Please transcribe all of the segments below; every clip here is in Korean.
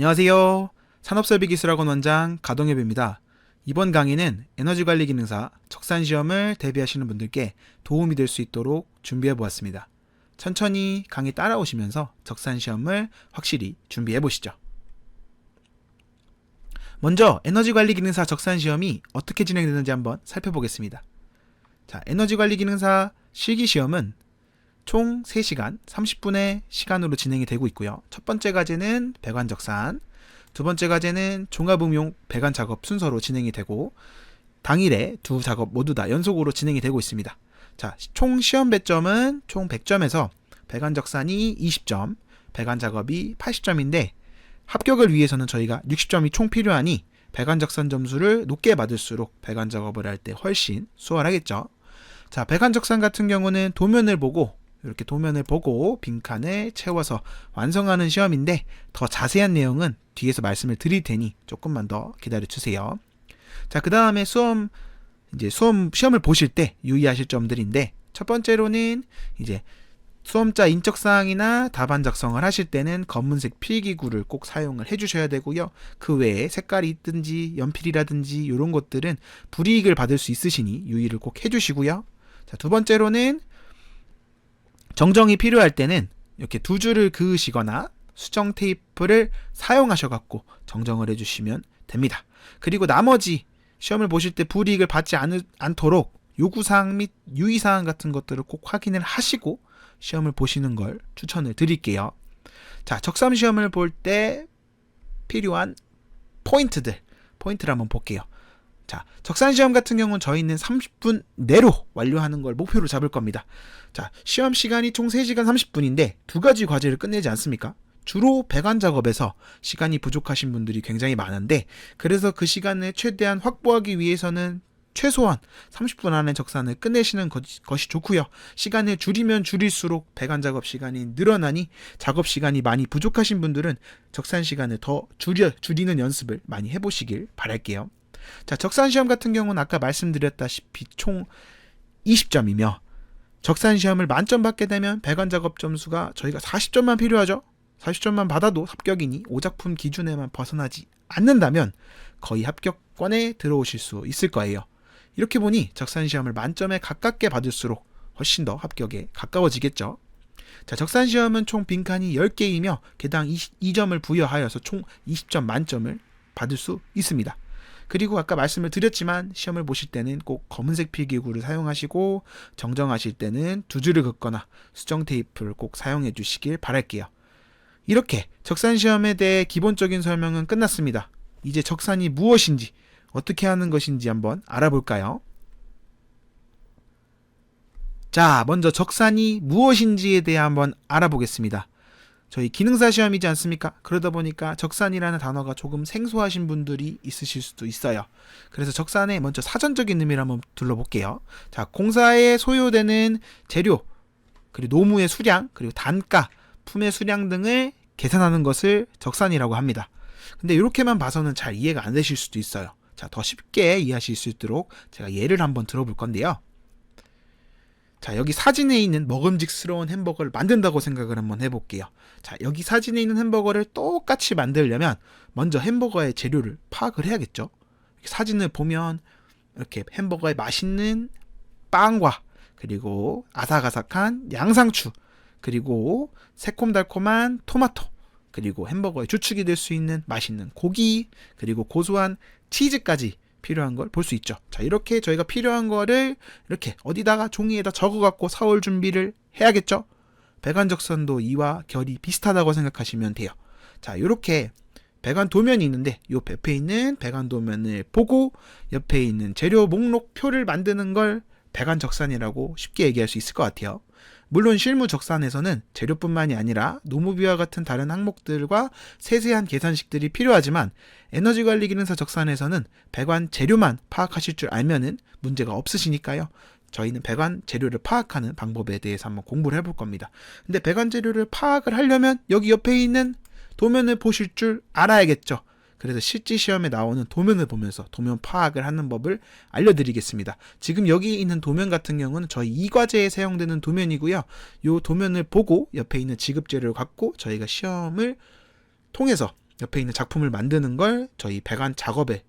안녕하세요. 산업설비기술학원 원장 가동엽입니다. 이번 강의는 에너지관리기능사 적산시험을 대비하시는 분들께 도움이 될 수 있도록 준비해 보았습니다. 천천히 강의 따라오시면서 적산시험을 확실히 준비해 보시죠. 먼저 에너지관리기능사 적산시험이 어떻게 진행되는지 한번 살펴보겠습니다. 자, 에너지관리기능사 실기시험은 총 3시간 30분의 시간으로 진행이 되고 있고요. 첫 번째 과제는 배관적산, 두 번째 과제는 종합응용 배관 작업 순서로 진행이 되고 당일에 두 작업 모두 다 연속으로 진행이 되고 있습니다. 자, 총 시험 배점은 총 100점에서 배관적산이 20점, 배관 작업이 80점인데 합격을 위해서는 저희가 60점이 총 필요하니 배관적산 점수를 높게 받을수록 배관 작업을 할 때 훨씬 수월하겠죠. 자, 배관적산 같은 경우는 도면을 보고 이렇게 도면을 보고 빈칸을 채워서 완성하는 시험인데 더 자세한 내용은 뒤에서 말씀을 드릴 테니 조금만 더 기다려 주세요. 자, 그 다음에 시험을 보실 때 유의하실 점들인데 첫 번째로는 이제 수험자 인적사항이나 답안 작성을 하실 때는 검은색 필기구를 꼭 사용을 해주셔야 되고요. 그 외에 색깔이 있든지 연필이라든지 이런 것들은 불이익을 받을 수 있으시니 유의를 꼭 해주시고요. 자, 두 번째로는 정정이 필요할 때는 이렇게 두 줄을 그으시거나 수정 테이프를 사용하셔갖고 정정을 해주시면 됩니다. 그리고 나머지 시험을 보실 때 불이익을 받지 않도록 요구사항 및 유의사항 같은 것들을 꼭 확인을 하시고 시험을 보시는 걸 추천을 드릴게요. 자, 적삼 시험을 볼 때 필요한 포인트를 한번 볼게요. 자, 적산시험 같은 경우는 저희는 30분 내로 완료하는 걸 목표로 잡을 겁니다. 자, 시험 시간이 총 3시간 30분인데 두 가지 과제를 끝내지 않습니까? 주로 배관 작업에서 시간이 부족하신 분들이 굉장히 많은데 그래서 그 시간을 최대한 확보하기 위해서는 최소한 30분 안에 적산을 끝내시는 것이 좋고요. 시간을 줄이면 줄일수록 배관 작업 시간이 늘어나니 작업 시간이 많이 부족하신 분들은 적산 시간을 더 줄이는 연습을 많이 해보시길 바랄게요. 자, 적산시험 같은 경우는 아까 말씀드렸다시피 총 20점이며 적산시험을 만점 받게 되면 배관 작업 점수가 저희가 40점만 필요하죠. 40점만 받아도 합격이니 오작품 기준에만 벗어나지 않는다면 거의 합격권에 들어오실 수 있을 거예요. 이렇게 보니 적산시험을 만점에 가깝게 받을수록 훨씬 더 합격에 가까워지겠죠. 자, 적산시험은 총 빈칸이 10개이며 개당 22점을 부여하여서 총 20점 만점을 받을 수 있습니다. 그리고 아까 말씀을 드렸지만 시험을 보실 때는 꼭 검은색 필기구를 사용하시고 정정하실 때는 두 줄을 긋거나 수정 테이프를 꼭 사용해 주시길 바랄게요. 이렇게 적산시험에 대해 기본적인 설명은 끝났습니다. 이제 적산이 무엇인지 어떻게 하는 것인지 한번 알아볼까요? 자, 먼저 적산이 무엇인지에 대해 한번 알아보겠습니다. 저희 기능사 시험이지 않습니까? 그러다 보니까 적산이라는 단어가 조금 생소하신 분들이 있으실 수도 있어요. 그래서 적산의 먼저 사전적인 의미를 한번 둘러볼게요. 자, 공사에 소요되는 재료, 그리고 노무의 수량, 그리고 단가, 품의 수량 등을 계산하는 것을 적산이라고 합니다. 근데 이렇게만 봐서는 잘 이해가 안 되실 수도 있어요. 자, 더 쉽게 이해하실 수 있도록 제가 예를 한번 들어볼 건데요. 자, 여기 사진에 있는 먹음직스러운 햄버거를 만든다고 생각을 한번 해볼게요. 자, 여기 사진에 있는 햄버거를 똑같이 만들려면 먼저 햄버거의 재료를 파악을 해야겠죠. 사진을 보면 이렇게 햄버거의 맛있는 빵과 그리고 아삭아삭한 양상추 그리고 새콤달콤한 토마토 그리고 햄버거의 주축이 될 수 있는 맛있는 고기 그리고 고소한 치즈까지 필요한 걸 볼 수 있죠. 자, 이렇게 저희가 필요한 거를 이렇게 어디다가 종이에다 적어갖고 사올 준비를 해야겠죠. 배관적선도 이와 결이 비슷하다고 생각하시면 돼요. 자, 이렇게 배관 도면이 있는데 이 옆에 있는 배관 도면을 보고 옆에 있는 재료 목록표를 만드는 걸 배관적산이라고 쉽게 얘기할 수 있을 것 같아요. 물론 실무 적산에서는 재료뿐만이 아니라 노무비와 같은 다른 항목들과 세세한 계산식들이 필요하지만 에너지관리기능사 적산에서는 배관 재료만 파악하실 줄 알면은 문제가 없으시니까요. 저희는 배관 재료를 파악하는 방법에 대해서 한번 공부를 해볼 겁니다. 근데 배관 재료를 파악을 하려면 여기 옆에 있는 도면을 보실 줄 알아야겠죠. 그래서 실제 시험에 나오는 도면을 보면서 도면 파악을 하는 법을 알려드리겠습니다. 지금 여기 있는 도면 같은 경우는 저희 이 과제에 사용되는 도면이고요. 이 도면을 보고 옆에 있는 지급재료를 갖고 저희가 시험을 통해서 옆에 있는 작품을 만드는 걸 저희 배관 작업에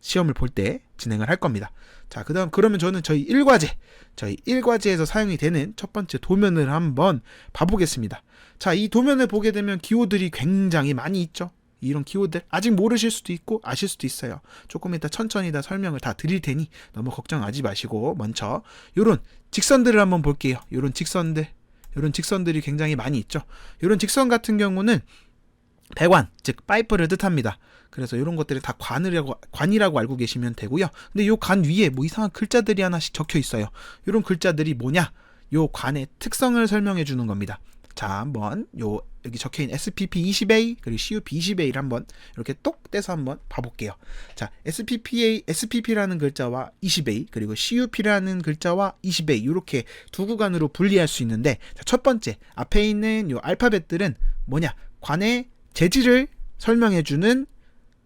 시험을 볼 때 진행을 할 겁니다. 자, 그러면 저는 저희 1과제에서 사용이 되는 첫 번째 도면을 한번 봐보겠습니다. 자, 이 도면을 보게 되면 기호들이 굉장히 많이 있죠. 이런 기호들 아직 모르실 수도 있고 아실 수도 있어요. 조금 이따 천천히 다 설명을 다 드릴 테니 너무 걱정하지 마시고 먼저 요런 직선들을 한번 볼게요. 요런 직선들이 굉장히 많이 있죠. 요런 직선 같은 경우는 배관, 즉 파이프를 뜻합니다. 그래서 이런 것들이 다 관이라고 알고 계시면 되고요. 근데 요 관 위에 뭐 이상한 글자들이 하나씩 적혀 있어요. 이런 글자들이 뭐냐? 요 관의 특성을 설명해 주는 겁니다. 자, 한번 여기 적혀있는 SPP20A 그리고 CUP20A를 한번 이렇게 똑 떼서 한번 봐볼게요. 자, SPP라는 글자와 20A 그리고 CUP라는 글자와 20A 이렇게 두 구간으로 분리할 수 있는데, 자, 첫 번째 앞에 있는 요 알파벳들은 뭐냐? 관의 재질을 설명해주는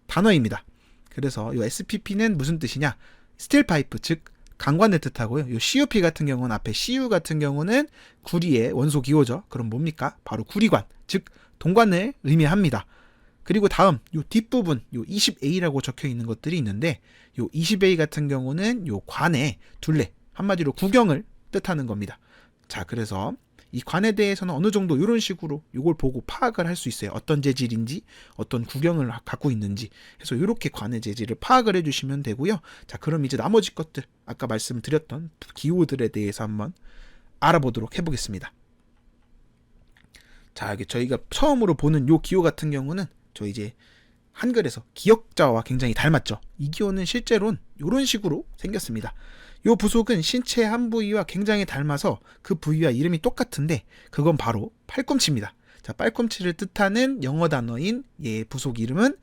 단어입니다. 그래서 요 SPP는 무슨 뜻이냐? 스틸 파이프, 즉 강관을 뜻하고요. 요 CUP 같은 경우는 앞에 CU 같은 경우는 구리의 원소 기호죠. 그럼 뭡니까? 바로 구리관, 즉 동관을 의미합니다. 그리고 다음 요 뒷부분 요 20A라고 적혀 있는 것들이 있는데, 요 20A 같은 경우는 요 관의 둘레, 한마디로 구경을 뜻하는 겁니다. 자, 그래서 이 관에 대해서는 어느 정도 이런 식으로 이걸 보고 파악을 할 수 있어요. 어떤 재질인지, 어떤 구경을 갖고 있는지. 그래서 이렇게 관의 재질을 파악을 해주시면 되고요. 자, 그럼 이제 나머지 것들, 아까 말씀드렸던 기호들에 대해서 한번 알아보도록 해보겠습니다. 자, 여기 저희가 처음으로 보는 요 기호 같은 경우는 저 이제 한글에서 기역자와 굉장히 닮았죠. 이 기호는 실제로는 이런 식으로 생겼습니다. 요 부속은 신체 한 부위와 굉장히 닮아서 그 부위와 이름이 똑같은데 그건 바로 팔꿈치입니다. 자, 팔꿈치를 뜻하는 영어 단어인 얘 부속 이름은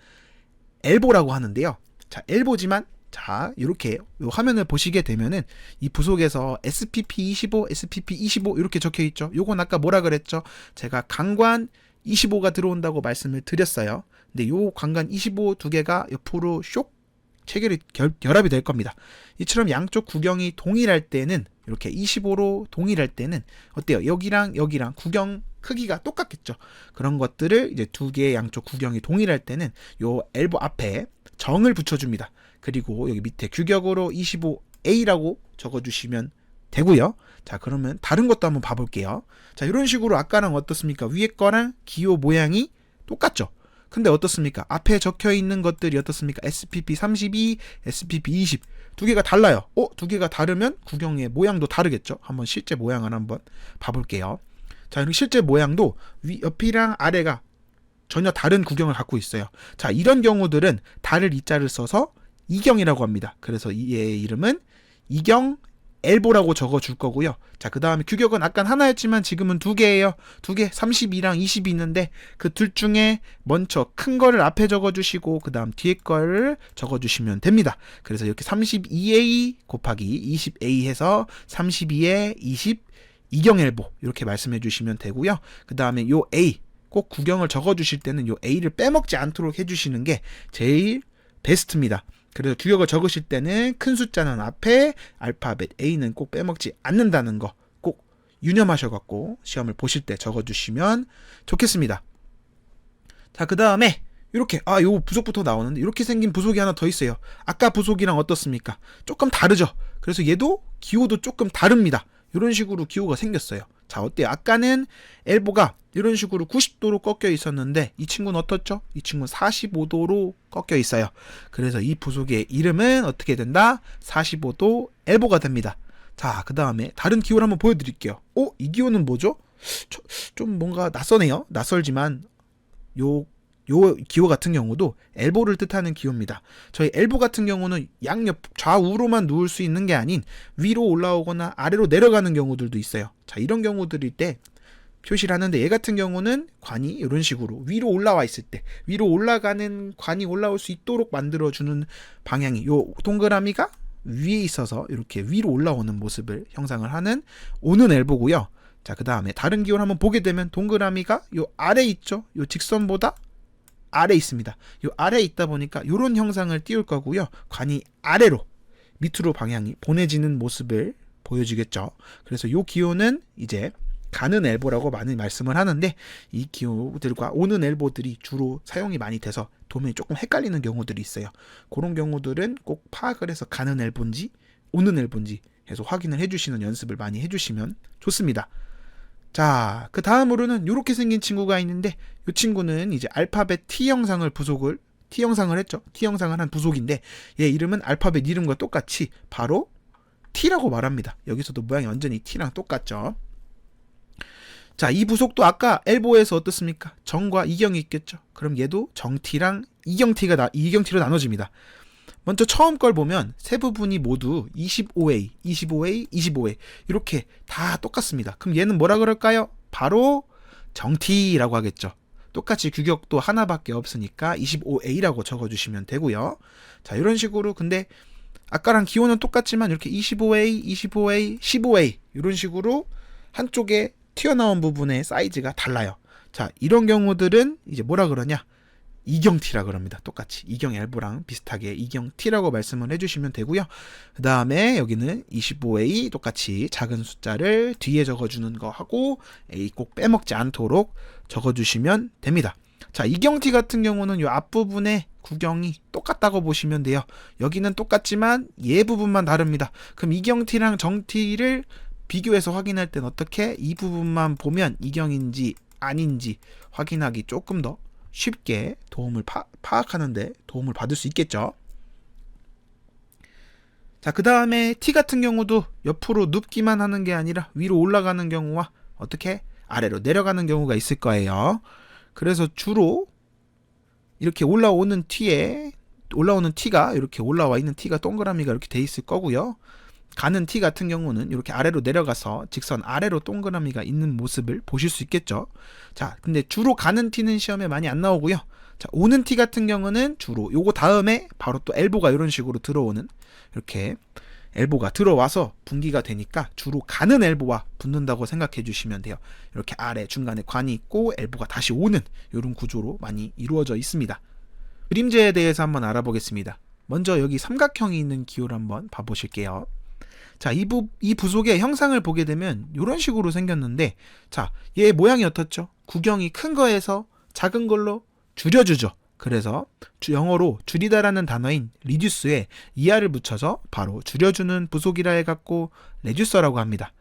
엘보라고 하는데요. 자, 엘보지만 자, 이렇게 요 화면을 보시게 되면은 이 부속에서 SPP25, SPP25 이렇게 적혀 있죠. 요건 아까 뭐라 그랬죠? 제가 강관 25가 들어온다고 말씀을 드렸어요. 근데 요 강관 25 두 개가 옆으로 쇽 체결이 결합이 될 겁니다. 이처럼 양쪽 구경이 동일할 때는, 이렇게 25로 동일할 때는 어때요? 여기랑 구경 크기가 똑같겠죠. 그런 것들을 이제 두 개의 양쪽 구경이 동일할 때는 요 엘보 앞에 정을 붙여줍니다. 그리고 여기 밑에 규격으로 25A라고 적어주시면 되고요. 자, 그러면 다른 것도 한번 봐볼게요. 자, 이런 식으로 아까랑 어떻습니까? 위에 거랑 기호 모양이 똑같죠. 근데 어떻습니까? 앞에 적혀 있는 것들이 어떻습니까? SPP32, SPP20 두 개가 달라요. 두 개가 다르면 구경의 모양도 다르겠죠. 한번 실제 모양을 한번 봐볼게요. 자, 그리고 실제 모양도 옆이랑 아래가 전혀 다른 구경을 갖고 있어요. 자, 이런 경우들은 달을 이자를 써서 이경이라고 합니다. 그래서 얘의 이름은 이경 엘보라고 적어줄 거고요. 자, 그 다음에 규격은 아까 하나였지만 지금은 두 개예요. 두 개, 32랑 20이 있는데 그 둘 중에 먼저 큰 거를 앞에 적어주시고 그 다음 뒤에 거를 적어주시면 됩니다. 그래서 이렇게 32A 곱하기 20A 해서 32에 20 이경 엘보 이렇게 말씀해 주시면 되고요. 그 다음에 요 A 꼭 구경을 적어주실 때는 요 A를 빼먹지 않도록 해주시는 게 제일 베스트입니다. 그래서 규격을 적으실 때는 큰 숫자는 앞에, 알파벳 A는 꼭 빼먹지 않는다는 거 꼭 유념하셔갖고 시험을 보실 때 적어주시면 좋겠습니다. 자, 그 다음에 이렇게 요 부속부터 나오는데 이렇게 생긴 부속이 하나 더 있어요. 아까 부속이랑 어떻습니까? 조금 다르죠. 그래서 얘도 기호도 조금 다릅니다. 이런 식으로 기호가 생겼어요. 자, 어때요? 아까는 엘보가 이런 식으로 90도로 꺾여 있었는데 이 친구는 어떻죠? 이 친구는 45도로 꺾여 있어요. 그래서 이 부속의 이름은 어떻게 된다? 45도 엘보가 됩니다. 자, 그 다음에 다른 기호를 한번 보여드릴게요. 이 기호는 뭐죠? 좀 뭔가 낯서네요. 낯설지만 요 기호 같은 경우도 엘보를 뜻하는 기호입니다. 저희 엘보 같은 경우는 양옆 좌우로만 누울 수 있는 게 아닌 위로 올라오거나 아래로 내려가는 경우들도 있어요. 자, 이런 경우들일 때 표시를 하는데 얘 같은 경우는 관이 이런 식으로 위로 올라와 있을 때 위로 올라가는 관이 올라올 수 있도록 만들어주는 방향이 요 동그라미가 위에 있어서 이렇게 위로 올라오는 모습을 형상을 하는 오는 엘보고요. 자, 그 다음에 다른 기호를 한번 보게 되면 동그라미가 요 아래 있죠. 요 직선보다 아래 있습니다. 요 아래에 있다 보니까 요런 형상을 띄울 거고요. 관이 아래로 밑으로 방향이 보내지는 모습을 보여주겠죠. 그래서 요 기호는 이제 가는 엘보라고 많이 말씀을 하는데, 이 기호들과 오는 엘보들이 주로 사용이 많이 돼서 도면이 조금 헷갈리는 경우들이 있어요. 그런 경우들은 꼭 파악을 해서 가는 엘보인지 오는 엘보인지 해서 확인을 해주시는 연습을 많이 해주시면 좋습니다. 자, 그 다음으로는 이렇게 생긴 친구가 있는데, 이 친구는 이제 알파벳 T 영상을 했죠. T 영상을 한 부속인데, 얘 이름은 알파벳 이름과 똑같이 바로 T라고 말합니다. 여기서도 모양이 완전히 T랑 똑같죠. 자, 이 부속도 아까 엘보에서 어떻습니까? 정과 이경이 있겠죠. 그럼 얘도 정T랑 이경T로 나눠집니다. 먼저 처음 걸 보면 세 부분이 모두 25A, 25A, 25A 이렇게 다 똑같습니다. 그럼 얘는 뭐라 그럴까요? 바로 정T라고 하겠죠. 똑같이 규격도 하나밖에 없으니까 25A라고 적어주시면 되고요. 자, 이런 식으로 근데 아까랑 기호는 똑같지만 이렇게 25A, 25A, 15A 이런 식으로 한쪽에 튀어나온 부분의 사이즈가 달라요. 자, 이런 경우들은 이제 뭐라 그러냐? 이경T라 그럽니다. 똑같이 이경 엘보랑 비슷하게 이경T라고 말씀을 해주시면 되고요. 그 다음에 여기는 25A 똑같이 작은 숫자를 뒤에 적어주는 거 하고 A 꼭 빼먹지 않도록 적어주시면 됩니다. 자, 이경T 같은 경우는 이 앞부분에 구경이 똑같다고 보시면 돼요. 여기는 똑같지만 얘 부분만 다릅니다. 그럼 이경T랑 정T를 비교해서 확인할 땐 어떻게? 이 부분만 보면 이경인지 아닌지 확인하기 조금 더 쉽게 도움을 파악하는데 도움을 받을 수 있겠죠. 자, 그 다음에 T 같은 경우도 옆으로 눕기만 하는 게 아니라 위로 올라가는 경우와 어떻게 아래로 내려가는 경우가 있을 거예요. 그래서 주로 이렇게 올라오는 T가 이렇게 올라와 있는 T가 동그라미가 이렇게 돼 있을 거고요. 가는 T 같은 경우는 이렇게 아래로 내려가서 직선 아래로 동그라미가 있는 모습을 보실 수 있겠죠. 자, 근데 주로 가는 T는 시험에 많이 안 나오고요. 자, 오는 T 같은 경우는 주로 요거 다음에 바로 또 엘보가 이런 식으로 들어오는, 이렇게 엘보가 들어와서 분기가 되니까 주로 가는 엘보와 붙는다고 생각해 주시면 돼요. 이렇게 아래 중간에 관이 있고 엘보가 다시 오는 이런 구조로 많이 이루어져 있습니다. 그림제에 대해서 한번 알아보겠습니다. 먼저 여기 삼각형이 있는 기호를 한번 봐보실게요. 자, 이 부속의 형상을 보게 되면 이런 식으로 생겼는데, 자, 얘 모양이 어떻죠? 구경이 큰 거에서 작은 걸로 줄여주죠. 그래서 영어로 줄이다라는 단어인 reduce에 이하를 붙여서 바로 줄여주는 부속이라 해갖고 reducer라고 합니다.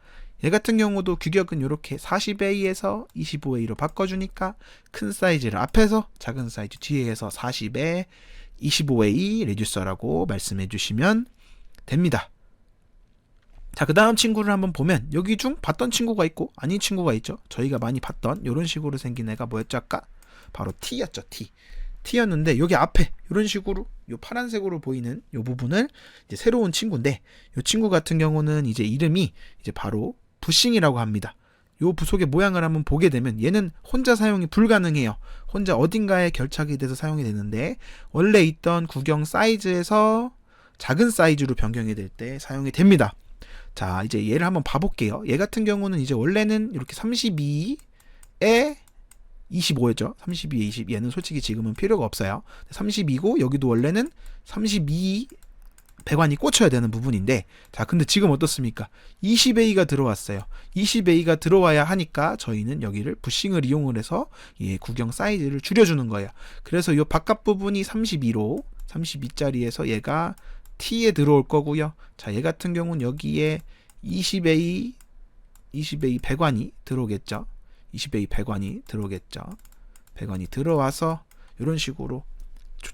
얘 같은 경우도 규격은 이렇게 40A에서 25A로 바꿔주니까 큰 사이즈를 앞에서 작은 사이즈 뒤에서 40에 25A reducer라고 말씀해 주시면 됩니다. 자, 그 다음 친구를 한번 보면 여기 중 봤던 친구가 있고 아닌 친구가 있죠. 저희가 많이 봤던 이런 식으로 생긴 애가 뭐였죠 아까? 바로 T였죠. T였는데 여기 앞에 이런 식으로 요 파란색으로 보이는 요 부분을 이제 새로운 친구인데, 요 친구 같은 경우는 이제 이름이 이제 바로 부싱이라고 합니다. 요 부속의 모양을 한번 보게 되면 얘는 혼자 사용이 불가능해요. 혼자 어딘가에 결착이 돼서 사용이 되는데, 원래 있던 구경 사이즈에서 작은 사이즈로 변경이 될 때 사용이 됩니다. 자, 이제 얘를 한번 봐볼게요. 얘 같은 경우는 이제 원래는 이렇게 32에 25였죠. 32에 20. 얘는 솔직히 지금은 필요가 없어요. 32고 여기도 원래는 32 배관이 꽂혀야 되는 부분인데, 자, 근데 지금 어떻습니까? 20A가 들어왔어요. 20A가 들어와야 하니까 저희는 여기를 부싱을 이용을 해서 이 구경 사이즈를 줄여주는 거예요. 그래서 이 바깥 부분이 32로 32짜리에서 얘가 T에 들어올 거고요. 자, 얘 같은 경우는 여기에 20A 배관이 들어오겠죠. 20A 배관이 들어오겠죠. 배관이 들어와서 이런 식으로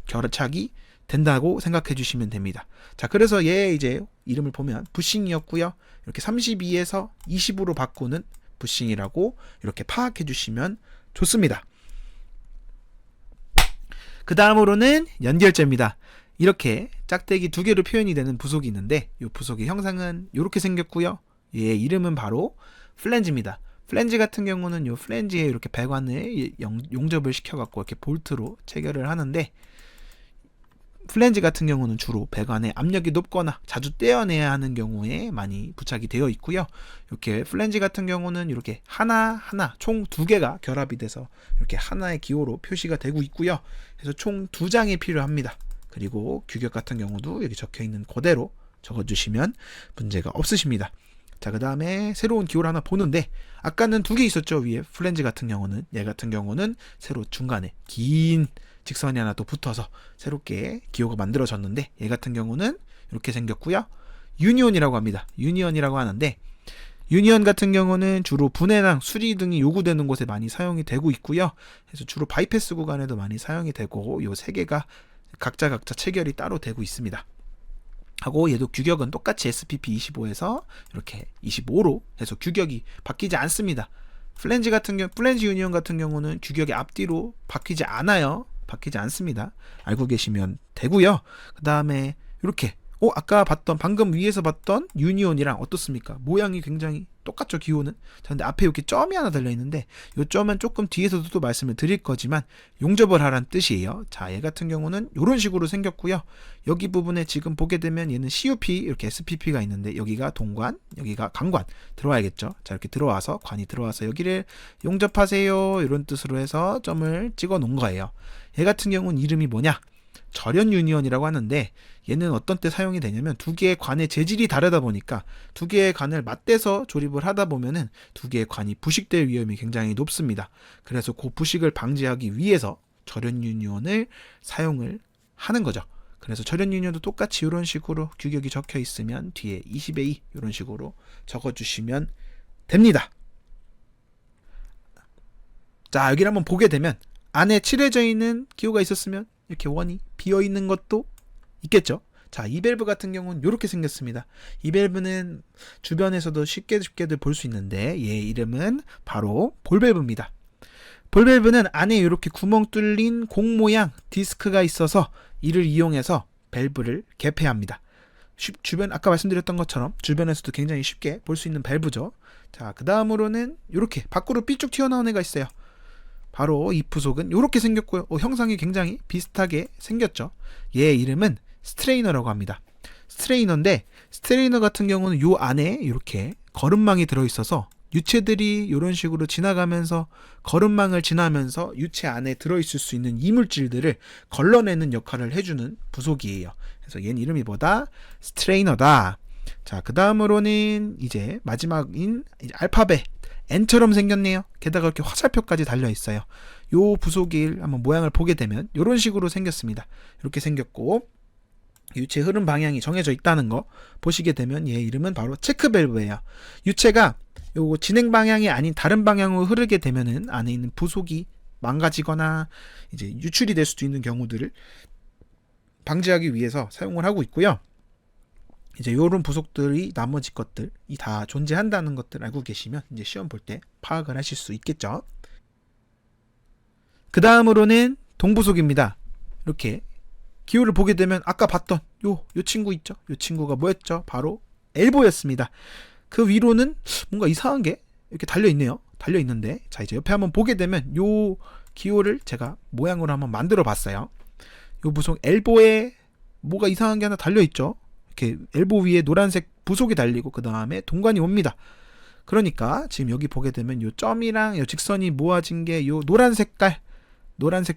결착이 된다고 생각해 주시면 됩니다. 자, 그래서 얘 이제 이름을 보면 부싱이었고요. 이렇게 32에서 20으로 바꾸는 부싱이라고 이렇게 파악해 주시면 좋습니다. 그 다음으로는 연결제입니다. 이렇게 짝대기 두 개로 표현이 되는 부속이 있는데, 이 부속의 형상은 이렇게 생겼고요. 얘 이름은 바로 플랜지입니다. 플랜지 같은 경우는 이 플랜지에 이렇게 배관을 용접을 시켜갖고 이렇게 볼트로 체결을 하는데, 플랜지 같은 경우는 주로 배관에 압력이 높거나 자주 떼어내야 하는 경우에 많이 부착이 되어 있고요. 이렇게 플랜지 같은 경우는 이렇게 하나 총 두 개가 결합이 돼서 이렇게 하나의 기호로 표시가 되고 있고요. 그래서 총 두 장이 필요합니다. 그리고 규격 같은 경우도 여기 적혀 있는 그대로 적어주시면 문제가 없으십니다. 자, 그 다음에 새로운 기호를 하나 보는데, 아까는 두 개 있었죠, 위에. 플랜지 같은 경우는. 얘 같은 경우는 새로 중간에 긴 직선이 하나 또 붙어서 새롭게 기호가 만들어졌는데, 얘 같은 경우는 이렇게 생겼고요. 유니온이라고 합니다. 유니온이라고 하는데, 유니온 같은 경우는 주로 분해랑 수리 등이 요구되는 곳에 많이 사용이 되고 있고요. 그래서 주로 바이패스 구간에도 많이 사용이 되고, 요 세 개가 각자 체결이 따로 되고 있습니다. 하고 얘도 규격은 똑같이 SPP25에서 이렇게 25로 해서 규격이 바뀌지 않습니다. 플랜지 유니온 같은 경우는 규격이 앞뒤로 바뀌지 않아요. 바뀌지 않습니다. 알고 계시면 되고요. 그 다음에 이렇게 아까 방금 위에서 봤던 유니온이랑 어떻습니까? 모양이 굉장히 똑같죠, 기호는. 자, 근데 앞에 이렇게 점이 하나 달려있는데, 이 점은 조금 뒤에서도 또 말씀을 드릴 거지만, 용접을 하라는 뜻이에요. 자, 얘 같은 경우는 이런 식으로 생겼고요. 여기 부분에 지금 보게 되면 얘는 CUP, 이렇게 SPP가 있는데, 여기가 동관, 여기가 강관. 들어와야겠죠? 자, 이렇게 들어와서, 관이 들어와서 여기를 용접하세요. 이런 뜻으로 해서 점을 찍어 놓은 거예요. 얘 같은 경우는 이름이 뭐냐? 절연 유니온이라고 하는데, 얘는 어떤 때 사용이 되냐면 두 개의 관의 재질이 다르다 보니까 두 개의 관을 맞대서 조립을 하다 보면은 두 개의 관이 부식될 위험이 굉장히 높습니다. 그래서 그 부식을 방지하기 위해서 절연 유니온을 사용을 하는 거죠. 그래서 절연 유니온도 똑같이 이런 식으로 규격이 적혀 있으면 뒤에 20A 이런 식으로 적어주시면 됩니다. 자, 여기를 한번 보게 되면 안에 칠해져 있는 기호가 있었으면 이렇게 원이 비어 있는 것도 있겠죠. 자, 이 밸브 같은 경우는 이렇게 생겼습니다. 이 밸브는 주변에서도 쉽게들 볼 수 있는데 얘 이름은 바로 볼 밸브입니다. 볼 밸브는 안에 이렇게 구멍 뚫린 공 모양 디스크가 있어서 이를 이용해서 밸브를 개폐합니다. 주변 아까 말씀드렸던 것처럼 주변에서도 굉장히 쉽게 볼 수 있는 밸브죠. 자, 그 다음으로는 이렇게 밖으로 삐쭉 튀어나온 애가 있어요. 바로 이 부속은 이렇게 생겼고요. 형상이 굉장히 비슷하게 생겼죠. 얘 이름은 스트레이너라고 합니다. 스트레이너인데 스트레이너 같은 경우는 요 안에 이렇게 거름망이 들어있어서 유체들이 이런 식으로 지나가면서 거름망을 지나면서 유체 안에 들어있을 수 있는 이물질들을 걸러내는 역할을 해주는 부속이에요. 그래서 얘는 이름이 뭐다? 스트레이너다. 자, 그 다음으로는 이제 마지막인 알파벳 N처럼 생겼네요. 게다가 이렇게 화살표까지 달려있어요. 요 부속일 한번 모양을 보게 되면 이런 식으로 생겼습니다. 이렇게 생겼고 유체 흐름 방향이 정해져 있다는 거 보시게 되면 얘 이름은 바로 체크 밸브예요. 유체가 요 진행 방향이 아닌 다른 방향으로 흐르게 되면은 안에 있는 부속이 망가지거나 이제 유출이 될 수도 있는 경우들을 방지하기 위해서 사용을 하고 있고요. 이제 요런 부속들이 나머지 것들이 다 존재한다는 것들 알고 계시면 이제 시험 볼 때 파악을 하실 수 있겠죠. 그 다음으로는 동부속입니다. 이렇게 기호를 보게 되면 아까 봤던 요 친구 있죠? 요 친구가 뭐였죠? 바로 엘보였습니다. 그 위로는 뭔가 이상한 게 이렇게 달려있네요. 달려있는데 자, 이제 옆에 한번 보게 되면 요 기호를 제가 모양으로 한번 만들어 봤어요. 요 부속 엘보에 뭐가 이상한 게 하나 달려있죠? 이렇게 엘보 위에 노란색 부속이 달리고 그 다음에 동관이 옵니다. 그러니까 지금 여기 보게 되면 요 점이랑 요 직선이 모아진 게 요 노란색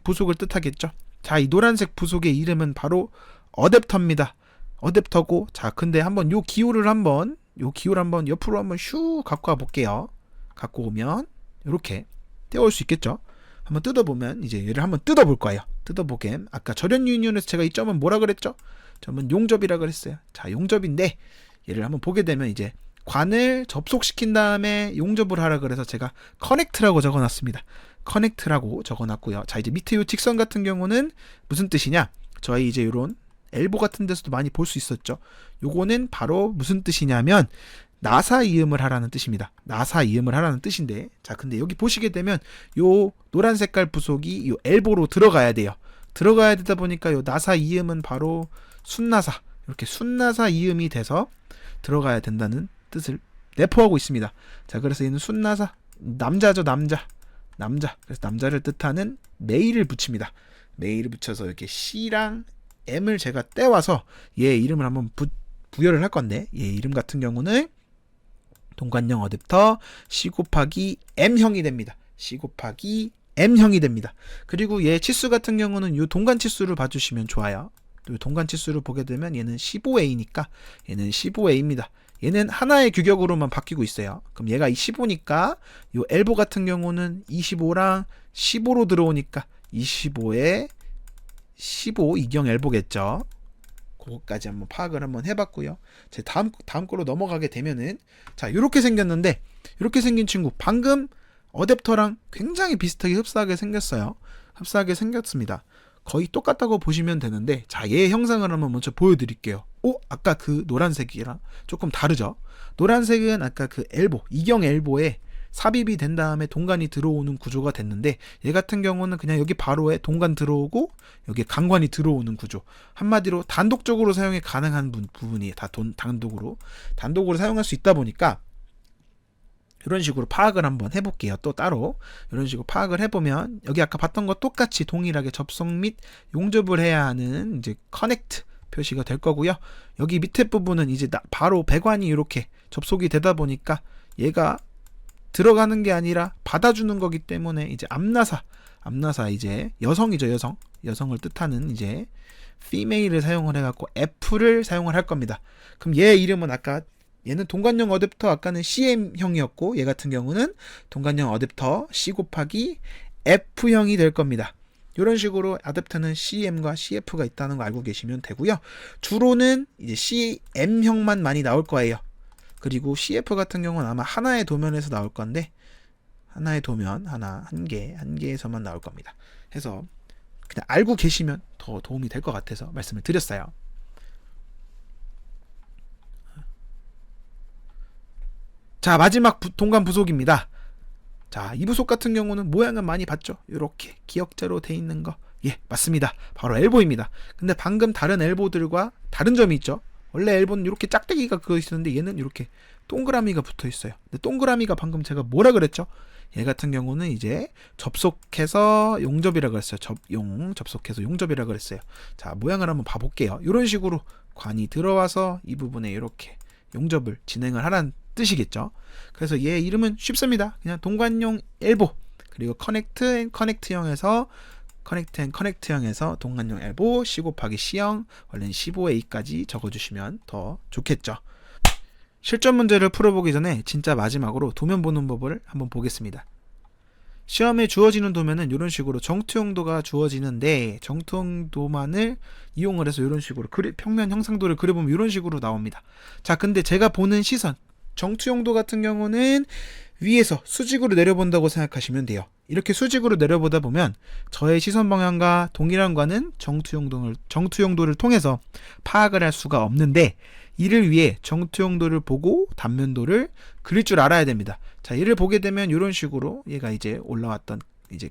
부속을 뜻하겠죠. 자, 이 노란색 부속의 이름은 바로 어댑터입니다. 어댑터고 자, 근데 한번 요 기호를 한번 옆으로 한번 슉 갖고 와 볼게요. 갖고 오면 이렇게 떼올 수 있겠죠. 한번 뜯어보면 이제 얘를 한번 뜯어볼 거예요. 뜯어보게 아까 절연 유니온에서 제가 이 점은 뭐라 그랬죠? 점은 용접이라 그랬어요. 자, 용접인데 얘를 한번 보게 되면 이제 관을 접속시킨 다음에 용접을 하라 그래서 제가 커넥트라고 적어놨습니다. 커넥트라고 적어놨고요. 자, 이제 밑에 이 직선 같은 경우는 무슨 뜻이냐? 저희 이제 이런 엘보 같은 데서도 많이 볼 수 있었죠. 요거는 바로 무슨 뜻이냐면 나사 이음을 하라는 뜻입니다. 나사 이음을 하라는 뜻인데 자, 근데 여기 보시게 되면 요 노란 색깔 부속이 요 엘보로 들어가야 돼요. 들어가야 되다 보니까 요 나사 이음은 바로 순나사, 이렇게 순나사 이음이 돼서 들어가야 된다는 뜻을 내포하고 있습니다. 자, 그래서 얘는 순나사, 남자죠, 남자. 그래서 남자를 뜻하는 메이를 붙입니다. 메이를 붙여서 이렇게 C랑 M을 제가 떼와서 얘 이름을 한번 부여를 할 건데 얘 이름 같은 경우는 동관형 어댑터 C 곱하기 M형이 됩니다. C 곱하기 M형이 됩니다. 그리고 얘 치수 같은 경우는 이 동관 치수를 봐주시면 좋아요. 또 동관 치수를 보게 되면 얘는 15A니까 얘는 15A입니다. 얘는 하나의 규격으로만 바뀌고 있어요. 그럼 얘가 15니까 요 엘보 같은 경우는 25랑 15로 들어오니까 25에 15 이경 엘보겠죠. 그거까지 한번 파악을 한번 해봤고요. 제 다음 거로 넘어가게 되면은, 자, 이렇게 생겼는데, 이렇게 생긴 친구 방금 어댑터랑 굉장히 비슷하게 흡사하게 생겼어요. 흡사하게 생겼습니다. 거의 똑같다고 보시면 되는데, 자, 얘 형상을 한번 먼저 보여드릴게요. 아까 그 노란색이랑 조금 다르죠? 노란색은 아까 그 엘보, 이경 엘보에 삽입이 된 다음에 동관이 들어오는 구조가 됐는데, 얘 같은 경우는 그냥 여기 바로에 동관 들어오고 여기 강관이 들어오는 구조. 한마디로 단독적으로 사용이 가능한 부분이 다 단독으로 사용할 수 있다 보니까 이런 식으로 파악을 한번 해볼게요. 또 따로 이런 식으로 파악을 해보면, 여기 아까 봤던 거 똑같이 동일하게 접속 및 용접을 해야 하는 이제 커넥트 표시가 될 거고요. 여기 밑에 부분은 이제 바로 배관이 이렇게 접속이 되다 보니까 얘가 들어가는 게 아니라 받아주는 거기 때문에 이제 암나사 이제 여성이죠. 여성을 뜻하는 이제 female을 사용을 해갖고 F를 사용을 할 겁니다. 그럼 얘 이름은 아까 얘는 동관용 어댑터, 아까는 CM형이었고 얘 같은 경우는 동관용 어댑터 C 곱하기 F형이 될 겁니다. 이런 식으로 어댑터는 CM과 CF가 있다는 거 알고 계시면 되고요. 주로는 이제 CM형만 많이 나올 거예요. 그리고 CF 같은 경우는 아마 하나의 도면에서 나올 건데, 하나의 도면 한 개에서만 나올 겁니다. 해서 그냥 알고 계시면 더 도움이 될 것 같아서 말씀을 드렸어요. 자, 마지막 동관 부속입니다. 자, 이 부속 같은 경우는 모양은 많이 봤죠? 이렇게 기역자로 돼 있는 거. 예, 맞습니다. 바로 엘보입니다. 근데 방금 다른 엘보들과 다른 점이 있죠. 원래 엘보는 이렇게 짝대기가 그거 있었는데 얘는 이렇게 동그라미가 붙어 있어요. 근데 동그라미가 방금 제가 뭐라 그랬죠? 얘 같은 경우는 이제 접속해서 용접이라 그랬어요. 접속해서 용접이라 그랬어요. 자, 모양을 한번 봐볼게요. 이런 식으로 관이 들어와서 이 부분에 이렇게 용접을 진행을 하라는 뜻이겠죠. 그래서 얘 이름은 쉽습니다. 그냥 동관용 엘보, 그리고 커넥트형에서 동관용 엘보 C 곱하기 C형, 원래는 15A까지 적어주시면 더 좋겠죠. 실전 문제를 풀어보기 전에 진짜 마지막으로 도면 보는 법을 한번 보겠습니다. 시험에 주어지는 도면은 이런 식으로 정투용도가 주어지는데, 정투용도만을 이용을 해서 이런 식으로 평면 형상도를 그려보면 이런 식으로 나옵니다. 자, 근데 제가 보는 시선, 정투용도 같은 경우는 위에서 수직으로 내려본다고 생각하시면 돼요. 이렇게 수직으로 내려보다 보면 저의 시선 방향과 동일한 관은 정투용도를 통해서 파악을 할 수가 없는데, 이를 위해 정투용도를 보고 단면도를 그릴 줄 알아야 됩니다. 자, 얘를 보게 되면 이런 식으로 얘가 이제 올라왔던 이제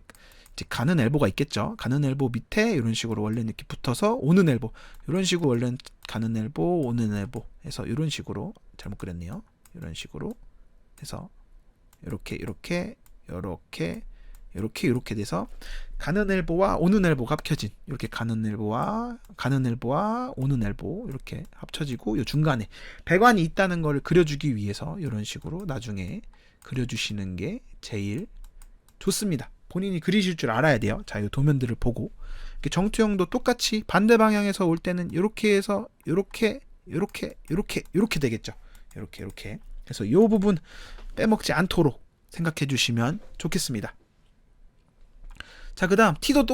가는 엘보가 있겠죠. 가는 엘보 밑에 이런 식으로 원래는 이렇게 붙어서 오는 엘보, 이런 식으로 원래는 가는 엘보, 오는 엘보 해서 이런 식으로, 잘못 그렸네요. 이런 식으로 해서 이렇게 돼서 가는 엘보와 오는 엘보가 합쳐진, 이렇게 가는 엘보와 오는 엘보 이렇게 합쳐지고, 요 중간에 배관이 있다는 걸 그려주기 위해서 이런 식으로 나중에 그려주시는 게 제일 좋습니다. 본인이 그리실 줄 알아야 돼요. 자, 이 도면들을 보고 정투형도 똑같이 반대 방향에서 올 때는 이렇게 해서 이렇게 되겠죠. 이렇게 그래서 이 부분 빼먹지 않도록 생각해 주시면 좋겠습니다. 자, 그 다음 T도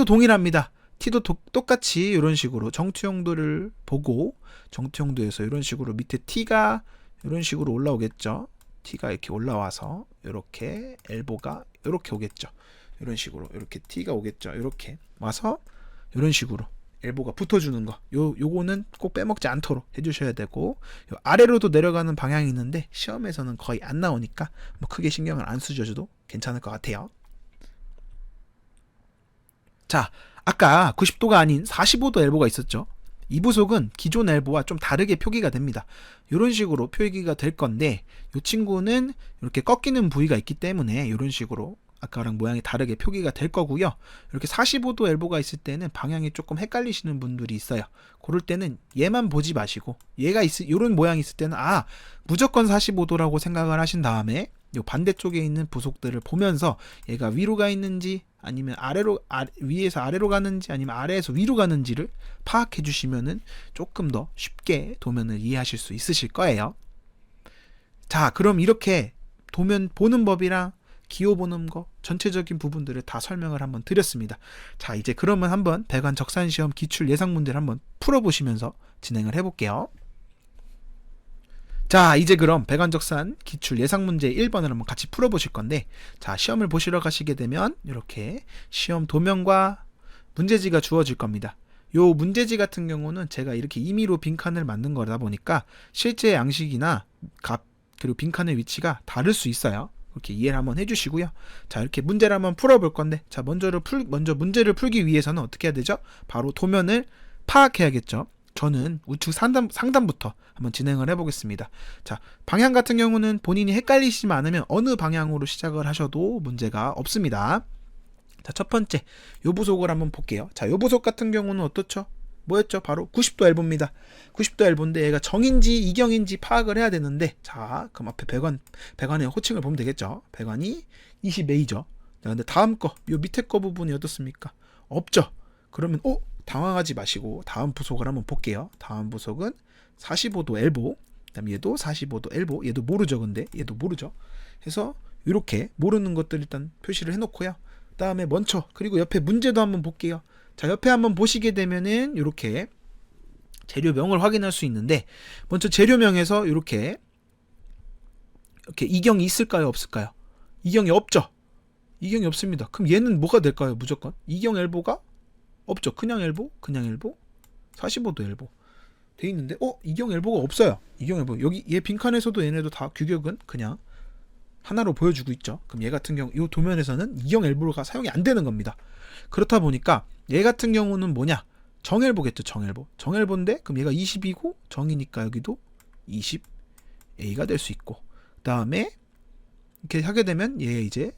동일합니다. T도 똑같이 이런 식으로 정투용도를 보고, 정투용도에서 이런 식으로 밑에 T가 이런 식으로 올라오겠죠. T가 이렇게 올라와서 이렇게 엘보가 이렇게 오겠죠. 이런 식으로 이렇게 T가 오겠죠. 이렇게 와서 이런 식으로 엘보가 붙어주는 거, 요거는 꼭 빼먹지 않도록 해주셔야 되고, 요 아래로도 내려가는 방향이 있는데 시험에서는 거의 안 나오니까 뭐 크게 신경을 안 쓰셔도 괜찮을 것 같아요. 자, 아까 90도가 아닌 45도 엘보가 있었죠. 이 부속은 기존 엘보와 좀 다르게 표기가 됩니다. 이런 식으로 표기가 될 건데, 이 친구는 이렇게 꺾이는 부위가 있기 때문에 이런 식으로 아까랑 모양이 다르게 표기가 될 거고요. 이렇게 45도 엘보가 있을 때는 방향이 조금 헷갈리시는 분들이 있어요. 그럴 때는 얘만 보지 마시고, 이런 모양이 있을 때는 무조건 45도라고 생각을 하신 다음에 요 반대쪽에 있는 부속들을 보면서 얘가 위로 가 있는지 아니면 위에서 아래로 가는지 아니면 아래에서 위로 가는지를 파악해 주시면은 조금 더 쉽게 도면을 이해하실 수 있으실 거예요. 자, 그럼 이렇게 도면 보는 법이랑 기호 보는 거 전체적인 부분들을 다 설명을 한번 드렸습니다. 자, 이제 그러면 한번 배관 적산시험 기출 예상 문제를 한번 풀어보시면서 진행을 해볼게요. 자, 이제 그럼 배관적산 기출 예상 문제 1번을 한번 같이 풀어보실 건데, 자, 시험을 보시러 가시게 되면 이렇게 시험 도면과 문제지가 주어질 겁니다. 요 문제지 같은 경우는 제가 이렇게 임의로 빈칸을 만든 거다 보니까 실제 양식이나 값 그리고 빈칸의 위치가 다를 수 있어요. 이렇게 이해를 한번 해주시고요. 자, 이렇게 문제를 한번 풀어볼 건데, 자, 먼저 문제를 풀기 위해서는 어떻게 해야 되죠? 바로 도면을 파악해야겠죠. 저는 우측 상단부터 한번 진행을 해보겠습니다. 자, 방향 같은 경우는 본인이 헷갈리시지 않으면 어느 방향으로 시작을 하셔도 문제가 없습니다. 자, 첫 번째 요 부속을 한번 볼게요. 자, 요 부속 같은 경우는 어떻죠? 뭐였죠? 바로 90도 엘보입니다. 90도 엘보인데 얘가 정인지 이경인지 파악을 해야 되는데, 자, 그럼 앞에 배관의 호칭을 보면 되겠죠. 배관이 20A죠. 자, 근데 다음 거, 요 밑에 거 부분이 어떻습니까? 없죠. 그러면 당황하지 마시고 다음 부속을 한번 볼게요. 다음 부속은 45도 엘보. 그다음 얘도 45도 엘보. 얘도 모르죠. 근데 얘도 모르죠. 해서 이렇게 모르는 것들 일단 표시를 해놓고요. 그다음에 먼저 그리고 옆에 문제도 한번 볼게요. 자, 옆에 한번 보시게 되면은 이렇게 재료명을 확인할 수 있는데, 먼저 재료명에서 이렇게 이경이 있을까요, 없을까요? 이경이 없죠. 이경이 없습니다. 그럼 얘는 뭐가 될까요? 무조건 이경 엘보가 없죠. 그냥 엘보, 45도 엘보 돼 있는데, 이경 엘보가 없어요. 이경 엘보 여기 얘 빈칸에서도 얘네도 다 규격은 그냥 하나로 보여주고 있죠. 그럼 얘 같은 경우 이 도면에서는 이경 엘보가 사용이 안 되는 겁니다. 그렇다 보니까 얘 같은 경우는 뭐냐? 정엘보겠죠. 정엘보인데 그럼 얘가 20이고 정이니까 여기도 20A가 될 수 있고, 그 다음에 이렇게 하게 되면 얘 이제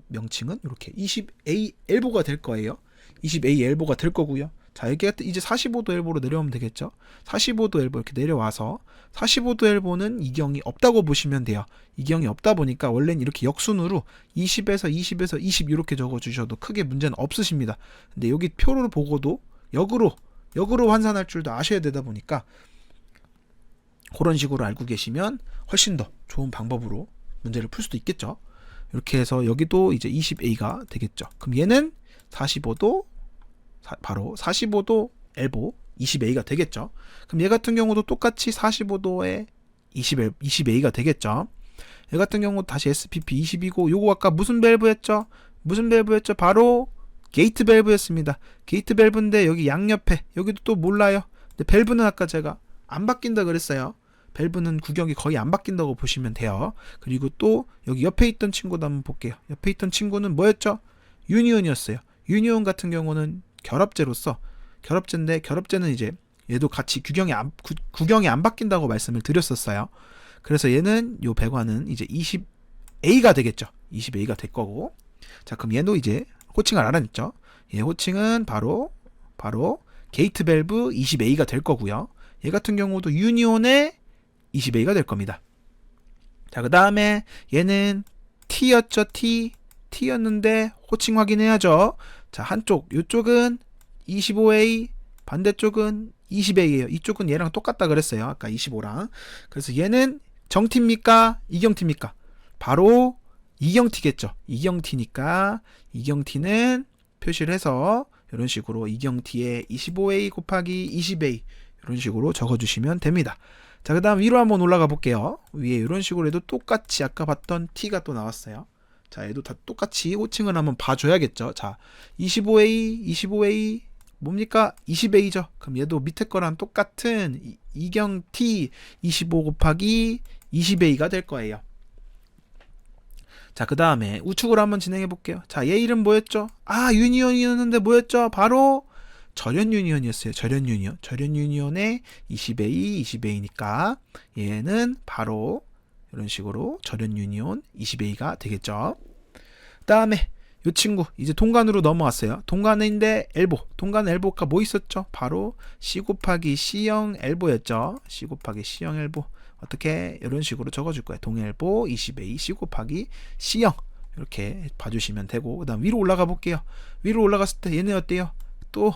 명칭은 이렇게 20A 엘보가 될 거예요. 20A 엘보가 될 거고요. 자, 이게 이제 45도 엘보로 내려오면 되겠죠. 45도 엘보 이렇게 내려와서 45도 엘보는 이경이 없다고 보시면 돼요. 이경이 없다 보니까 원래는 이렇게 역순으로 20에서 20 이렇게 적어주셔도 크게 문제는 없으십니다. 근데 여기 표를 보고도 역으로 환산할 줄도 아셔야 되다 보니까 그런 식으로 알고 계시면 훨씬 더 좋은 방법으로 문제를 풀 수도 있겠죠. 이렇게 해서 여기도 이제 20A가 되겠죠. 그럼 얘는 45도 바로 45도 엘보 20A가 되겠죠. 그럼 얘 같은 경우도 똑같이 45도에 20A가 되겠죠. 얘 같은 경우 다시 SPP 20이고, 요거 아까 무슨 밸브였죠? 바로 게이트 밸브였습니다. 게이트 밸브인데 여기 양옆에 여기도 또 몰라요. 근데 밸브는 아까 제가 안 바뀐다 그랬어요. 밸브는 구경이 거의 안 바뀐다고 보시면 돼요. 그리고 또 여기 옆에 있던 친구도 한번 볼게요. 옆에 있던 친구는 뭐였죠? 유니온이었어요. 유니온 같은 경우는 결합제인데 결합제는 이제 얘도 같이 구경이 안 바뀐다고 말씀을 드렸었어요. 그래서 얘는 요 배관은 이제 20A가 되겠죠. 20A가 될 거고. 자, 그럼 얘도 이제 호칭을 알아냈죠. 얘 호칭은 바로 게이트 밸브 20A가 될 거고요. 얘 같은 경우도 유니온의 20A가 될 겁니다. 자, 그 다음에 얘는 T였죠. T였는데 호칭 확인해야죠. 자, 요쪽은 25A, 반대쪽은 20A예요. 이쪽은 얘랑 똑같다 그랬어요. 아까 25랑. 그래서 얘는 정T입니까? 이경T입니까? 바로 이경T겠죠. 이경T니까 이경T는 표시를 해서 이런 식으로 이경T에 25A 곱하기 20A 이런 식으로 적어주시면 됩니다. 자, 그 다음 위로 한번 올라가 볼게요. 위에 이런 식으로 해도 똑같이 아까 봤던 T가 또 나왔어요. 자, 얘도 다 똑같이 호칭을 한번 봐줘야겠죠. 자, 25A 뭡니까? 20A죠. 그럼 얘도 밑에 거랑 똑같은 이경 T 25 곱하기 20A가 될 거예요. 자, 그 다음에 우측으로 한번 진행해 볼게요. 자, 얘 이름 뭐였죠? 유니온이었는데 뭐였죠? 바로 절연 유니온이었어요. 절연 유니온의 20A니까 얘는 바로 이런 식으로 절연 유니온 20A가 되겠죠. 그 다음에 이 친구 이제 동간으로 넘어왔어요. 동간인데 동간 엘보가 뭐 있었죠? 바로 C 곱하기 C형 엘보였죠. C 곱하기 C형 엘보. 어떻게 이런 식으로 적어줄 거예요. 동엘보 20A C 곱하기 C형 이렇게 봐주시면 되고, 그 다음 위로 올라가 볼게요. 위로 올라갔을 때 얘네 어때요? 또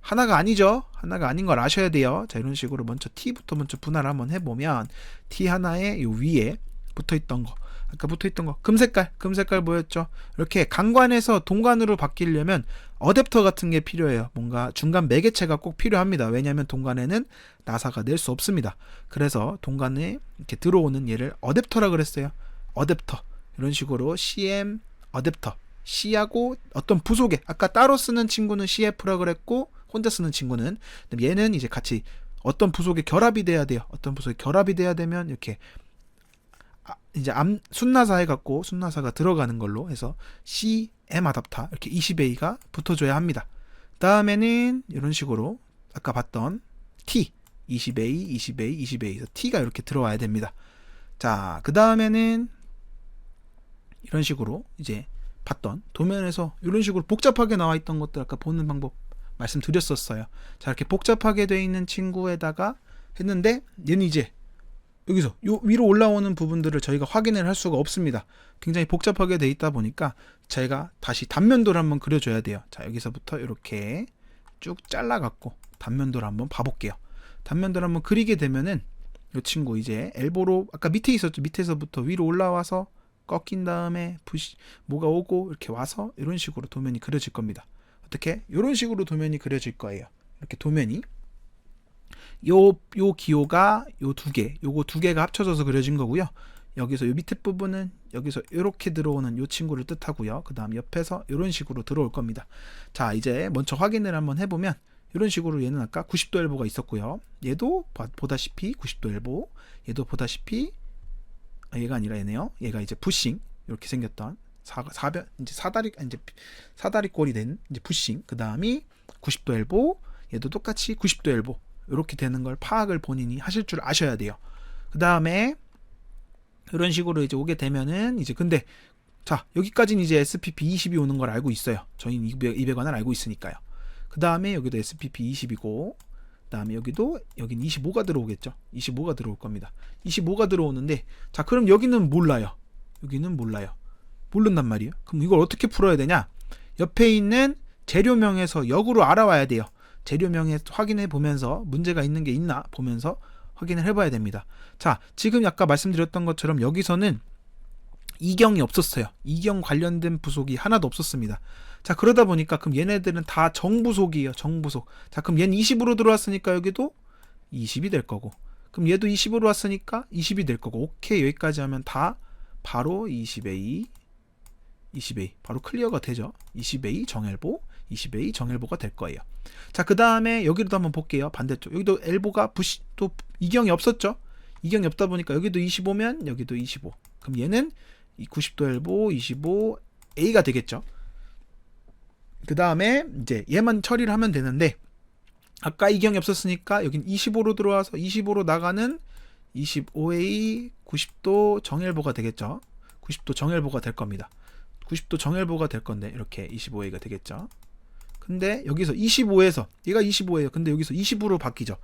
하나가 아니죠. 하나가 아닌 걸 아셔야 돼요. 자, 이런 식으로 먼저 T부터 먼저 분할을 한번 해보면 T 하나의 요 위에 붙어있던 거, 아까 붙어있던 거 금색깔 보였죠. 이렇게 강관에서 동관으로 바뀌려면 어댑터 같은 게 필요해요. 뭔가 중간 매개체가 꼭 필요합니다. 왜냐하면 동관에는 나사가 낼 수 없습니다. 그래서 동관에 이렇게 들어오는 얘를 어댑터라 그랬어요. 어댑터. 이런 식으로 CM 어댑터, C하고 어떤 부속에, 아까 따로 쓰는 친구는 CF라 그랬고 혼자 쓰는 친구는, 얘는 이제 같이 어떤 부속에 결합이 돼야 돼요. 어떤 부속에 결합이 돼야 되면 이렇게 이제 순나사 해갖고 순나사가 들어가는 걸로 해서 CM 아답터 이렇게 20A가 붙어줘야 합니다. 다음에는 이런 식으로 아까 봤던 T 20A, 20A, 20A T가 이렇게 들어와야 됩니다. 자, 그 다음에는 이런 식으로 이제 봤던 도면에서 이런 식으로 복잡하게 나와 있던 것들 아까 보는 방법 말씀드렸었어요. 자, 이렇게 복잡하게 되어 있는 친구에다가 했는데 얘는 이제 여기서 요 위로 올라오는 부분들을 저희가 확인을 할 수가 없습니다. 굉장히 복잡하게 되어 있다 보니까 제가 다시 단면도를 한번 그려줘야 돼요. 자, 여기서부터 이렇게 쭉 잘라갖고 단면도를 한번 봐볼게요. 단면도를 한번 그리게 되면은 이 친구 이제 엘보로 아까 밑에 있었죠. 밑에서부터 위로 올라와서 꺾인 다음에 뭐가 오고 이렇게 와서 이런 식으로 도면이 그려질 겁니다. 어떻게? 이런 식으로 도면이 그려질 거예요. 이렇게 도면이 요 기호가 요거 두 개가 합쳐져서 그려진 거고요. 여기서 요 밑에 부분은 여기서 이렇게 들어오는 요 친구를 뜻하고요. 그 다음 옆에서 이런 식으로 들어올 겁니다. 자, 이제 먼저 확인을 한번 해보면 이런 식으로 얘는 아까 90도 엘보가 있었고요. 얘도 보다시피 90도 엘보, 얘도 보다시피 얘가 아니라 얘네요. 얘가 이제 부싱 이렇게 생겼던 사다리 꼴이 된 이제 부싱. 그 다음이 90도 엘보, 얘도 똑같이 90도 엘보. 이렇게 되는 걸 파악을 본인이 하실 줄 아셔야 돼요. 그 다음에 이런 식으로 이제 오게 되면은 이제 근데 자, 여기까지는 이제 SPP 20이 오는 걸 알고 있어요. 저희는 200원을 알고 있으니까요. 그 다음에 여기도 SPP 20이고, 그 다음에 여기는 25가 들어오겠죠. 25가 들어올 겁니다. 25가 들어오는데, 자, 그럼 여기는 몰라요. 여기는 몰라요. 모른단 말이에요. 그럼 이걸 어떻게 풀어야 되냐? 옆에 있는 재료명에서 역으로 알아와야 돼요. 재료명에 확인해 보면서 문제가 있는 게 있나 보면서 확인을 해봐야 됩니다. 자, 지금 아까 말씀드렸던 것처럼 여기서는 이경이 없었어요. 이경 관련된 부속이 하나도 없었습니다. 자, 그러다 보니까 그럼 얘네들은 다 정부속이에요. 정부속. 자, 그럼 얘는 20으로 들어왔으니까 여기도 20이 될 거고, 그럼 얘도 20으로 왔으니까 20이 될 거고, 오케이. 여기까지 하면 다 바로 20A 바로 클리어가 되죠. 20A 정엘보, 20A 정엘보가 될 거예요. 자, 그 다음에 여기도 한번 볼게요. 반대쪽. 여기도 엘보가 또 이경이 없었죠. 이경이 없다 보니까 여기도 25면 여기도 25. 그럼 얘는 90도 엘보 25A가 되겠죠. 그 다음에 이제 얘만 처리를 하면 되는데, 아까 이경이 없었으니까 여긴 25로 들어와서 25로 나가는 25A 90도 정엘보가 되겠죠. 90도 정엘보가 될 겁니다. 90도 정엘보가 될 건데 이렇게 25A가 되겠죠. 근데 여기서 25에서 얘가 25예요. 근데 여기서 20으로 바뀌죠.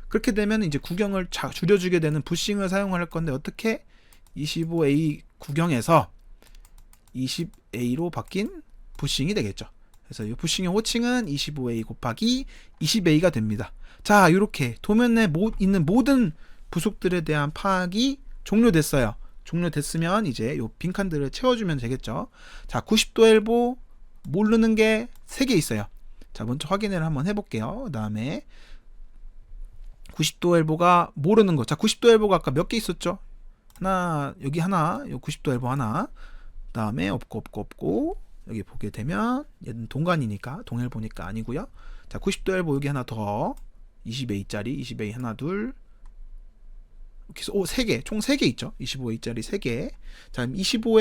그렇게 되면 이제 구경을 줄여주게 되는 부싱을 사용할 건데, 어떻게 25A 구경에서 20A로 바뀐 부싱이 되겠죠. 그래서 이 부싱의 호칭은 25A 곱하기 20A가 됩니다. 자, 이렇게 도면에 있는 모든 부속들에 대한 파악이 종료됐어요. 종료됐으면 이제 요 빈칸들을 채워주면 되겠죠. 자, 90도 엘보 모르는 게 3개 있어요. 자, 먼저 확인을 한번 해볼게요. 그 다음에 90도 엘보가 모르는 거. 자, 90도 엘보가 아까 몇 개 있었죠? 여기 하나, 요 90도 엘보 하나. 그 다음에 없고 여기 보게 되면 얘는 동간이니까 동엘보니까 아니고요. 자, 90도 엘보 여기 하나 더, 20A짜리 20A 하나 둘 이렇게 해서 3개, 총 3개 있죠. 25A짜리 3개. 자, 25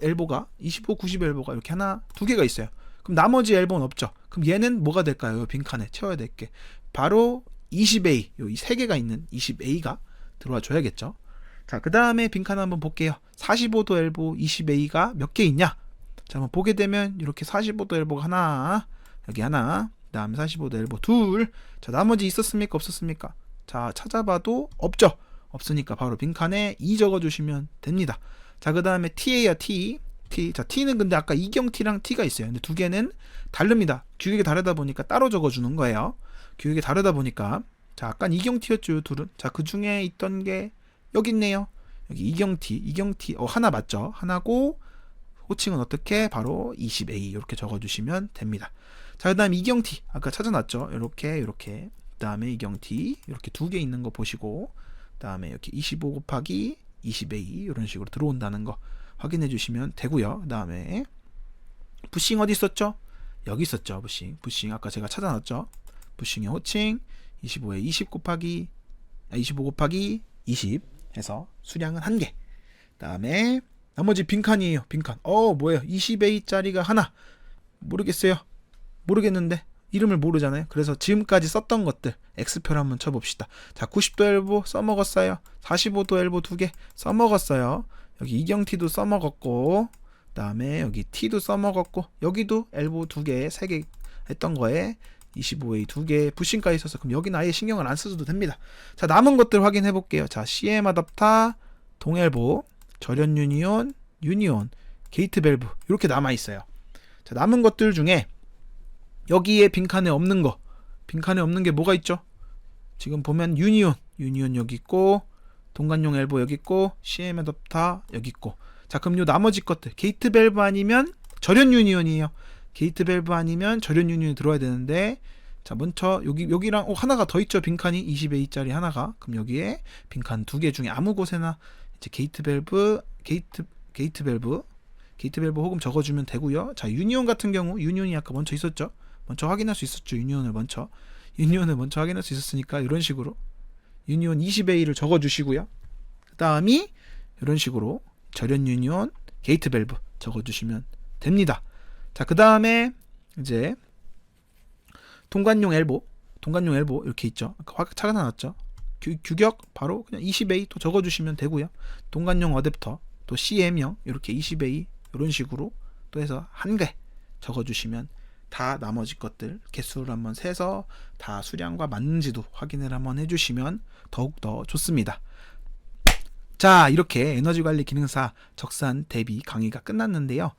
엘보가 25, 90 엘보가 이렇게 하나, 2개가 있어요. 그럼 나머지 엘보는 없죠. 그럼 얘는 뭐가 될까요? 이 빈칸에 채워야 될 게 바로 20A, 이 3개가 있는 20A가 들어와 줘야겠죠. 자, 그 다음에 빈칸 한번 볼게요. 45도 엘보 20A가 몇 개 있냐? 자, 한번 보게 되면 이렇게 45도 엘보가 하나, 여기 하나, 그 다음에 45도 엘보 둘. 자, 나머지 있었습니까? 없었습니까? 자, 찾아봐도 없죠. 없으니까 바로 빈칸에 2 적어주시면 됩니다. 자, 그 다음에 T예요. T. T. 자, T는 근데 아까 이경 T랑 T가 있어요. 근데 두 개는 다릅니다. 규격이 다르다 보니까 따로 적어주는 거예요. 규격이 다르다 보니까. 자, 아까 이경 T였죠, 둘은. 자, 그 중에 있던 게 여기 있네요. 여기 이경 T. 하나 맞죠? 하나고, 호칭은 어떻게? 바로 20A. 이렇게 적어주시면 됩니다. 자, 그 다음 이경 T. 아까 찾아놨죠? 이렇게. 그 다음에 이경 T. 이렇게 두 개 있는 거 보시고, 그 다음에 이렇게 25 곱하기 20A. 이런 식으로 들어온다는 거 확인해 주시면 되고요. 그 다음에 부싱 어디 있었죠? 여기 있었죠. 부싱 아까 제가 찾아놨죠. 부싱의 호칭 25에 25 곱하기 20 해서 수량은 1개. 그 다음에 나머지 빈칸이에요. 빈칸. 뭐예요? 20A짜리가 하나. 모르겠는데 이름을 모르잖아요. 그래서 지금까지 썼던 것들 X표를 한번 쳐봅시다. 자, 90도 엘보 써먹었어요. 45도 엘보 2개 써먹었어요. 여기 이경T도 써먹었고, 그 다음에 여기 T도 써먹었고, 여기도 엘보 2개, 3개 했던 거에 25A 2개 부싱까지 있어서 그럼 여기는 아예 신경을 안 써도 됩니다. 자, 남은 것들 확인해 볼게요. 자, CM 아답터, 동엘보, 절연 유니온, 게이트 밸브 이렇게 남아 있어요. 자, 남은 것들 중에 여기에 빈칸에 없는 게 뭐가 있죠? 지금 보면 유니온 여기 있고, 동관용 엘보 여기 있고, CM 어댑터 여기 있고. 자, 그럼 요 나머지 것들 게이트 밸브 아니면 절연 유니온이에요. 게이트 밸브 아니면 절연 유니온이 들어와야 되는데, 자, 먼저 여기랑 하나가 더 있죠. 빈칸이 20A짜리 하나가. 그럼 여기에 빈칸 2개 중에 아무 곳에나 이제 게이트 밸브 혹은 적어주면 되고요. 자, 유니온 같은 경우 유니온이 아까 먼저 있었죠. 먼저 확인할 수 있었죠. 유니온을 먼저 확인할 수 있었으니까 이런 식으로 유니온 20A를 적어주시고요. 그 다음이 이런 식으로 절연 유니온 게이트 밸브 적어주시면 됩니다. 자, 그 다음에 이제 동관용 엘보 이렇게 있죠. 차가 나왔죠. 규격 바로 그냥 20A 또 적어주시면 되고요. 동관용 어댑터 또 CM형 이렇게 20A 이런 식으로 또 해서 1개 적어주시면 다 나머지 것들 개수를 한번 세서 다 수량과 맞는지도 확인을 한번 해주시면 더욱더 좋습니다. 자, 이렇게 에너지 관리 기능사 적산 대비 강의가 끝났는데요.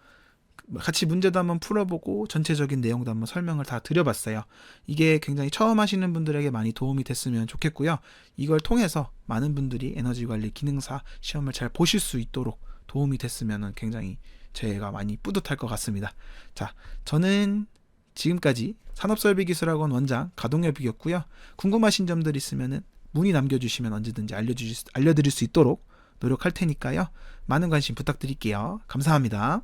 같이 문제도 한번 풀어보고 전체적인 내용도 한번 설명을 다 드려봤어요. 이게 굉장히 처음 하시는 분들에게 많이 도움이 됐으면 좋겠고요. 이걸 통해서 많은 분들이 에너지 관리 기능사 시험을 잘 보실 수 있도록 도움이 됐으면 굉장히 제가 많이 뿌듯할 것 같습니다. 자, 저는 지금까지 산업설비기술학원 원장 가동엽이었고요. 궁금하신 점들 있으면 문의 남겨주시면 언제든지 알려드릴 수 있도록 노력할 테니까요. 많은 관심 부탁드릴게요. 감사합니다.